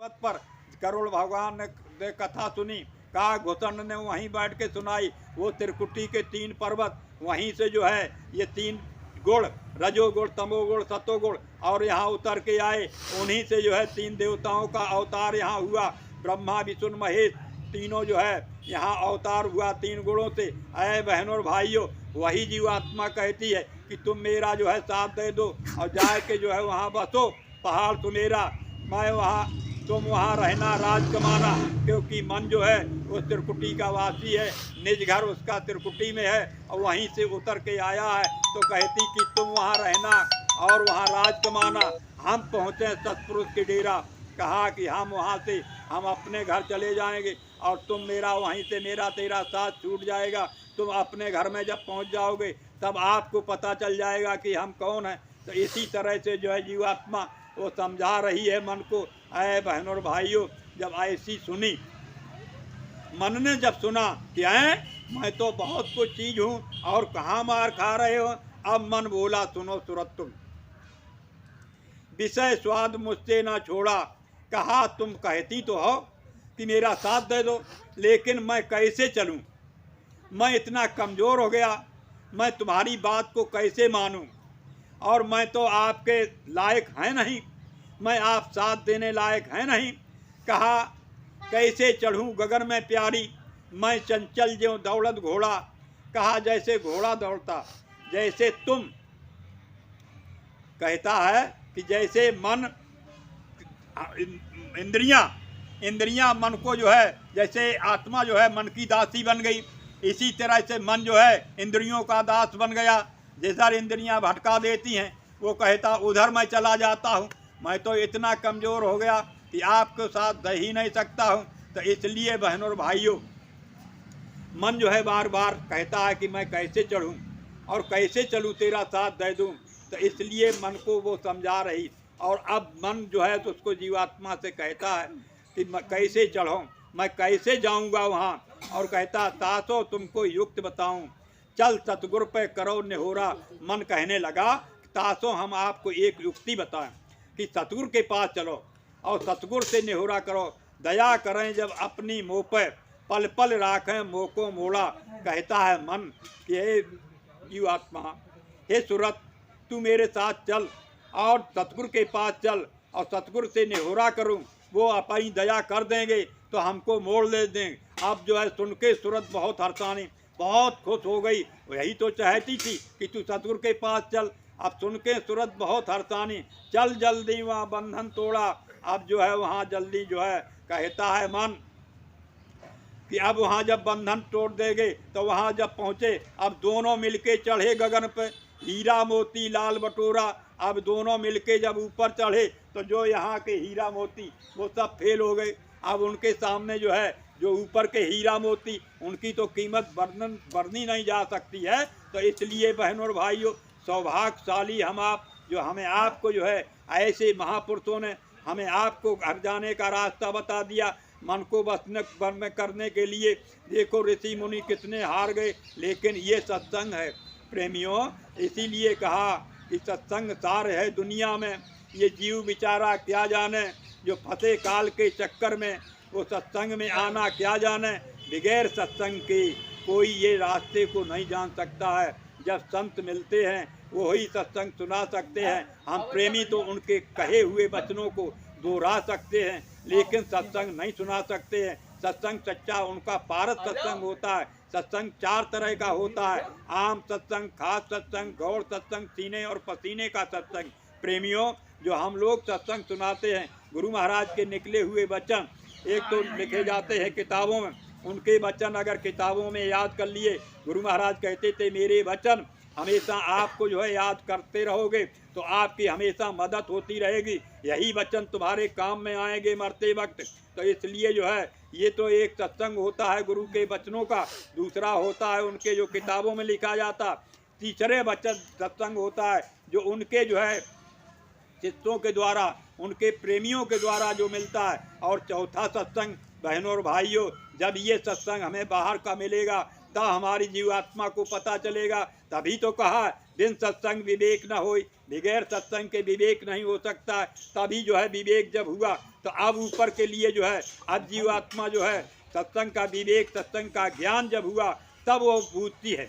पद पर करोड़ भगवान ने कथा सुनी, कहा घुसन ने वहीं बैठ के सुनाई। वो त्रिकुटी के 3 पर्वत, वहीं से जो है ये 3 गुण, रजोगुण, तमोगुण, सतोगुण, और यहाँ उतर के आए। उन्हीं से जो है 3 देवताओं का अवतार यहाँ हुआ। ब्रह्मा, विष्णु, महेश तीनों जो है यहाँ अवतार हुआ 3 गुणों से। अय बहनों और भाइयों, वही जीवात्मा कहती है कि तुम मेरा जो है साथ दे दो और जा के जो है वहाँ बसो। पहाड़ तुम्हारा, मैं वहाँ, तुम वहाँ रहना, राज कमाना, क्योंकि मन जो है वो त्रिकुटी का वासी है, निज घर उसका त्रिकुटी में है और वहीं से उतर के आया है। तो कहती कि तुम वहाँ रहना और वहाँ राज कमाना। हम पहुँचे सतपुरुष के डेरा, कहा कि हम वहाँ से हम अपने घर चले जाएंगे और तुम मेरा वहीं से मेरा तेरा साथ छूट जाएगा। तुम अपने घर में जब पहुँच जाओगे तब आपको पता चल जाएगा कि हम कौन हैं। तो इसी तरह से जो है जीवात्मा वो समझा रही है मन को। अय बहनों और भाइयों, जब ऐसी सुनी, मन ने जब सुना कि मैं तो बहुत कुछ चीज हूँ और कहाँ मार खा रहे हो, अब मन बोला सुनो सूरत तुम, विषय स्वाद मुझसे ना छोड़ा। कहा तुम कहती तो हो कि मेरा साथ दे दो, लेकिन मैं कैसे चलूं? मैं इतना कमज़ोर हो गया, मैं तुम्हारी बात को कैसे मानूं? और मैं तो आपके लायक है नहीं, मैं आप साथ देने लायक है नहीं। कहा कैसे चढ़ूं गगन में प्यारी, मैं चंचल ज्यों दौड़त घोड़ा। कहा जैसे घोड़ा दौड़ता, जैसे तुम, कहता है कि जैसे मन, इंद्रियां मन को जो है, जैसे आत्मा जो है मन की दासी बन गई, इसी तरह से मन जो है इंद्रियों का दास बन गया। जिधर इंद्रियां भटका देती हैं वो कहता उधर मैं चला जाता हूँ। मैं तो इतना कमज़ोर हो गया कि आपके साथ रह ही नहीं सकता हूँ। तो इसलिए बहनों और भाइयों, मन जो है बार बार कहता है कि मैं कैसे चढ़ूँ और कैसे चलूँ, तेरा साथ दे दूँ। तो इसलिए मन को वो समझा रही। और अब मन जो है तो उसको जीवात्मा से कहता है कि मैं कैसे चढ़ूँ, मैं कैसे जाऊँगा वहाँ। और कहता तासो तुमको युक्त बताऊँ, चल सतगुरु पे करो निहोरा। मन कहने लगा तासो हम आपको एक युक्ति बताएं कि सतगुरु के पास चलो और सतगुरु से निहोरा करो। दया करें जब अपनी मोह पे, पल पल राखें मोह को मोड़ा। कहता है मन कि हे जीवात्मा, हे सूरत, तू मेरे साथ चल और सतगुरु के पास चल और सतगुरु से निहोरा करूं, वो अपनी दया कर देंगे तो हमको मोड़ ले देंगे। अब जो है सुन के सूरत बहुत हर्षानी, बहुत खुश हो गई। यही तो चाहती थी कि तू सतगुरु के पास चल। अब सुन के सूरत बहुत हर्षानी, चल जल्दी वहाँ बंधन तोड़ा। अब जो है वहाँ जल्दी जो है कहता है मन कि अब वहाँ जब बंधन तोड़ देंगे तो वहाँ जब पहुँचे, अब दोनों मिलके चढ़े गगन पे, हीरा मोती लाल बटोरा। अब दोनों मिलके जब ऊपर चढ़े तो जो यहाँ के हीरा मोती वो सब फेल हो गए। अब उनके सामने जो है जो ऊपर के हीरा मोती, उनकी तो कीमत वर्णी नहीं जा सकती है। तो इसलिए बहनों और भाइयों, सौभाग्यशाली हम आप, जो हमें आपको जो है ऐसे महापुरुषों ने हमें आपको घर जाने का रास्ता बता दिया। मन को बस में करने के लिए देखो ऋषि मुनि कितने हार गए, लेकिन ये सत्संग है प्रेमियों। इसीलिए कहा कि सत्संग सार है दुनिया में। ये जीव बेचारा क्या जाने, जो फंसे काल के चक्कर में, वो सत्संग में आना क्या जाने। बगैर सत्संग के कोई ये रास्ते को नहीं जान सकता है। जब संत मिलते हैं वो ही सत्संग सुना सकते हैं। हम प्रेमी तो उनके कहे हुए वचनों को दोहरा सकते हैं, लेकिन सत्संग नहीं सुना सकते हैं। सत्संग सच्चा उनका पारस सत्संग होता है। सत्संग 4 तरह का होता है, आम सत्संग, खास सत्संग, गौर सत्संग, सीने और पसीने का सत्संग। प्रेमियों, जो हम लोग सत्संग सुनाते हैं, गुरु महाराज के निकले हुए वचन एक तो लिखे जाते हैं किताबों में, उनके वचन अगर किताबों में याद कर लिए, गुरु महाराज कहते थे मेरे वचन हमेशा आपको जो है याद करते रहोगे तो आपकी हमेशा मदद होती रहेगी। यही वचन तुम्हारे काम में आएंगे मरते वक्त। तो इसलिए जो है ये तो एक सत्संग होता है गुरु के वचनों का, दूसरा होता है उनके जो किताबों में लिखा जाता। तीसरे वचन सत्संग होता है जो उनके जो है शिष्यों के द्वारा, उनके प्रेमियों के द्वारा जो मिलता है। और चौथा सत्संग बहनों और भाइयों, जब ये सत्संग हमें बाहर का मिलेगा तब हमारी जीवात्मा को पता चलेगा। तभी तो कहा बिन सत्संग विवेक न होय, बगैर सत्संग के विवेक नहीं हो सकता है। तभी जो है विवेक जब हुआ तो अब ऊपर के लिए जो है अब जीवात्मा जो है सत्संग का विवेक, सत्संग का ज्ञान जब हुआ तब वो पूछती है,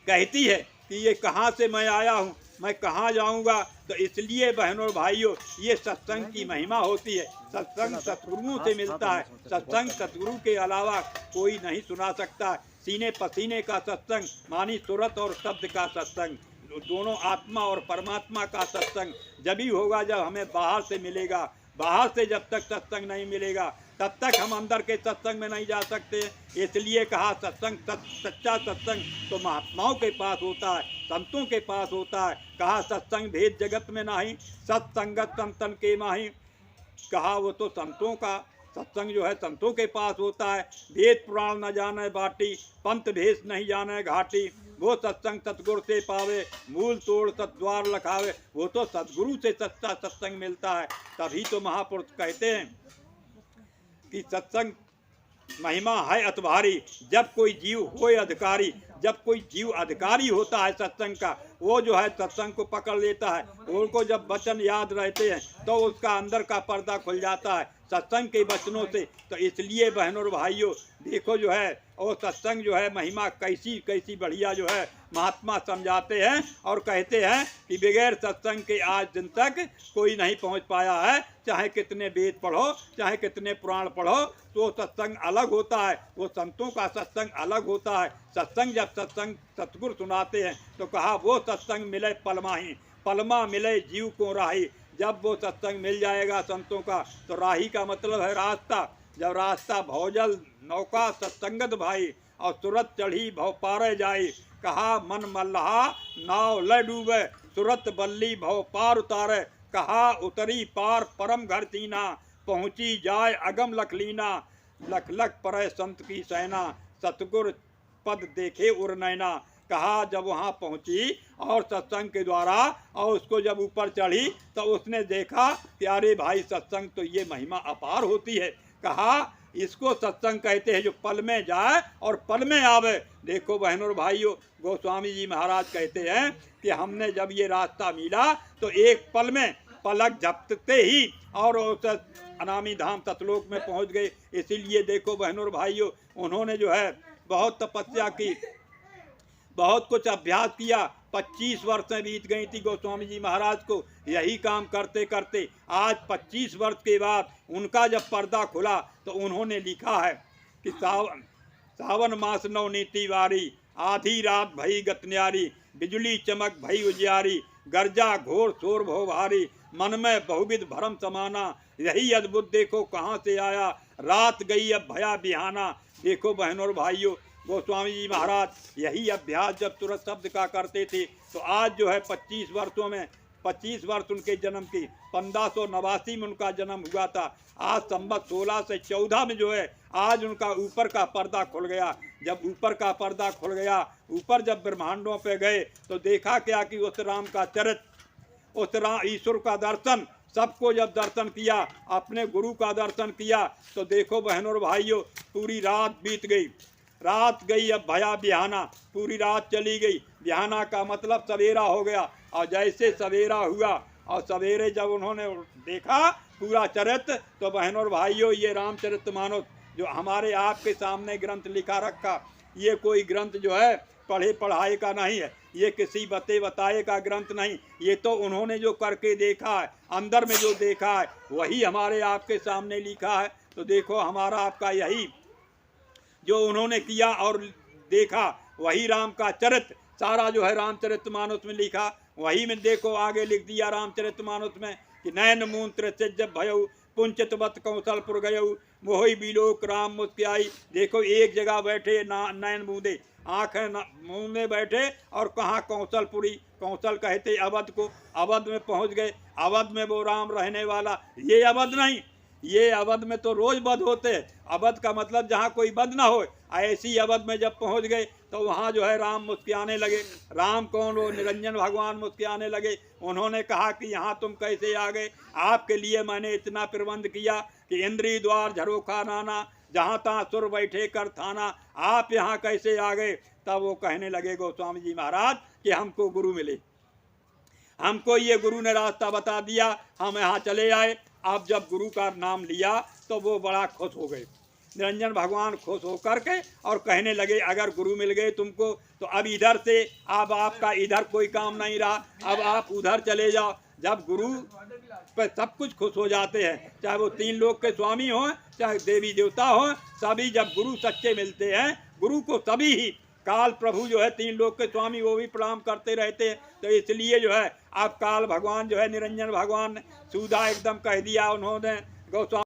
कहती है कि ये कहाँ से मैं आया हूँ, मैं कहाँ जाऊँगा। तो इसलिए बहनों और भाइयों, ये सत्संग की महिमा होती है। सत्संग सतगुरुओं से मिलता है, सत्संग सतगुरु के अलावा कोई नहीं सुना सकता। सीने पसीने का सत्संग, मानी सूरत और शब्द का सत्संग, दोनों आत्मा और परमात्मा का सत्संग जब ही होगा जब हमें बाहर से मिलेगा। बाहर से जब तक सत्संग नहीं मिलेगा तब तक हम अंदर के सत्संग में नहीं जा सकते। इसलिए कहा सत्संग, सच्चा सत्संग तो महात्माओं के पास होता है, संतों के पास होता है। कहा सत्संग भेद जगत में नहीं, सत्संगत संतन के माही। कहा वो तो संतों का सत्संग जो है संतों के पास होता है। वेद पुराण न जाने बाटी, पंथ भेष नहीं जाने घाटी। वो सत्संग सतगुरु से पावे, मूल तोड़ सद्वार लखावे। वो तो सतगुरु से सच्चा सत्संग मिलता है। तभी तो महापुरुष कहते हैं कि सत्संग महिमा है अतभारी, जब कोई जीव होए अधिकारी। जब कोई जीव अधिकारी होता है सत्संग का, वो जो है सत्संग को पकड़ लेता है, उनको जब वचन याद रहते हैं तो उसका अंदर का पर्दा खुल जाता है सत्संग के वचनों से। तो इसलिए बहनों और भाइयों देखो जो है और सत्संग जो है महिमा कैसी कैसी बढ़िया जो है महात्मा समझाते हैं और कहते हैं कि बगैर सत्संग के आज दिन तक कोई नहीं पहुंच पाया है। चाहे कितने वेद पढ़ो, चाहे कितने पुराण पढ़ो, तो सत्संग अलग होता है, वो संतों का सत्संग अलग होता है। सत्संग जब सत्संग सतगुरु सुनाते हैं तो कहा वो सत्संग मिले पलमाही, पलमा मिले जीव को राही। जब वो सत्संग मिल जाएगा संतों का तो राही का मतलब है रास्ता। जब रास्ता भौजल नौका सत्संगत भाई, और सूरत चढ़ी भव पारे जाई। कहा मन मल्लाहा नाव ल डूबे, सूरत बल्ली भव पार उतारे। कहा उतरी पार परम घर तीना, पहुँची जाए अगम लखलीना। लख लख परे संत की सेना, सतगुर पद देखे उर नैना। कहा जब वहाँ पहुँची और सत्संग के द्वारा और उसको जब ऊपर चढ़ी तो उसने देखा कि अरे भाई सत्संग तो ये महिमा अपार होती है। कहा इसको सत्संग कहते हैं जो पल में जाए और पल में आवे। देखो बहनों और भाइयों, गोस्वामी जी महाराज कहते हैं कि हमने जब ये रास्ता मिला तो एक पल में पलक झपकते ही और उस अनामी धाम सतलोक में पहुंच गए। इसीलिए देखो बहनों और भाइयों, उन्होंने जो है बहुत तपस्या की, बहुत कुछ अभ्यास किया। 25 वर्षें बीत गई थी गोस्वामी जी महाराज को यही काम करते करते। आज 25 वर्ष के बाद उनका जब पर्दा खुला तो उन्होंने लिखा है कि सावन मास नौ नीति वारी, आधी रात भई गतन्यारी। बिजली चमक भई उजियारी, गर्जा घोर शोर भो भारी। मन में बहुविध भरम समाना, यही अद्भुत देखो कहाँ से आया। रात गई अब भया बिहाना। देखो बहनों और भाइयों, गोस्वामी जी महाराज यही अभ्यास जब तुरंत शब्द का करते थे तो आज जो है 25 वर्षों में 25 वर्ष उनके जन्म की 1589 में उनका जन्म हुआ था। आज संवत 1614 में जो है आज उनका ऊपर का पर्दा खुल गया। जब ऊपर का पर्दा खुल गया, ऊपर जब ब्रह्मांडों पे गए तो देखा क्या कि उस राम का चरित्र, उस राम ईश्वर का दर्शन, सबको जब दर्शन किया, अपने गुरु का दर्शन किया तो देखो बहनों और भाइयों पूरी रात बीत गई। रात गई अब भया बिहाना, पूरी रात चली गई। बिहाना का मतलब सवेरा हो गया। और जैसे सवेरा हुआ और सवेरे जब उन्होंने देखा पूरा चरित्र तो बहनों और भाइयों ये रामचरितमानस जो हमारे आपके सामने ग्रंथ लिखा रखा, ये कोई ग्रंथ जो है पढ़े पढ़ाए का नहीं है, ये किसी बताए का ग्रंथ नहीं। ये तो उन्होंने जो करके देखा है, अंदर में जो देखा है वही हमारे आपके सामने लिखा है। तो देखो हमारा आपका यही जो उन्होंने किया और देखा वही राम का चरित्र सारा जो है रामचरितमानस में लिखा। वही में देखो आगे लिख दिया रामचरितमानस में कि नयन मून त्रिजब भयऊ, पुंचतवत कौशलपुर गयऊ, मोहि बिलोक राम मुस्कियाई। देखो एक जगह बैठे नयन मूंदे, आँखें मुँह में बैठे और कहाँ कौशलपुरी, कौशल कहते अवध को, अवध में पहुँच गए। अवध में वो राम रहने वाला, ये अवध नहीं, ये अवध में तो रोज वध होते हैं। अवध का मतलब जहाँ कोई वध ना हो, ऐसी अवध में जब पहुँच गए तो वहाँ जो है राम मुस्कियाने लगे। राम कौन? वो निरंजन भगवान मुस्कियाने लगे। उन्होंने कहा कि यहाँ तुम कैसे आ गए? आपके लिए मैंने इतना प्रबंध किया कि इंद्री द्वार झरोखा नाना, जहाँ तहाँ सुर बैठे कर थाना, आप यहाँ कैसे आ गए? तब वो कहने लगे गोस्वामी जी महाराज कि हमको गुरु मिले। हमको ये गुरु ने रास्ता बता दिया, हम यहाँ चले आए। अब जब गुरु का नाम लिया तो वो बड़ा खुश हो गए। निरंजन भगवान खुश होकर के और कहने लगे, अगर गुरु मिल गए तुमको तो अब इधर से अब आपका इधर कोई काम नहीं रहा, अब आप उधर चले जाओ। जब गुरु पर सब कुछ खुश हो जाते हैं, चाहे वो 3 लोक के स्वामी हों, चाहे देवी देवता हों, सभी जब गुरु सच्चे मिलते हैं, गुरु को सभी ही काल प्रभु जो है 3 लोक के स्वामी वो भी प्रणाम करते रहते हैं। तो इसलिए जो है अब काल भगवान जो है निरंजन भगवान ने सीधा एकदम कह दिया उन्होंने गोस्वामी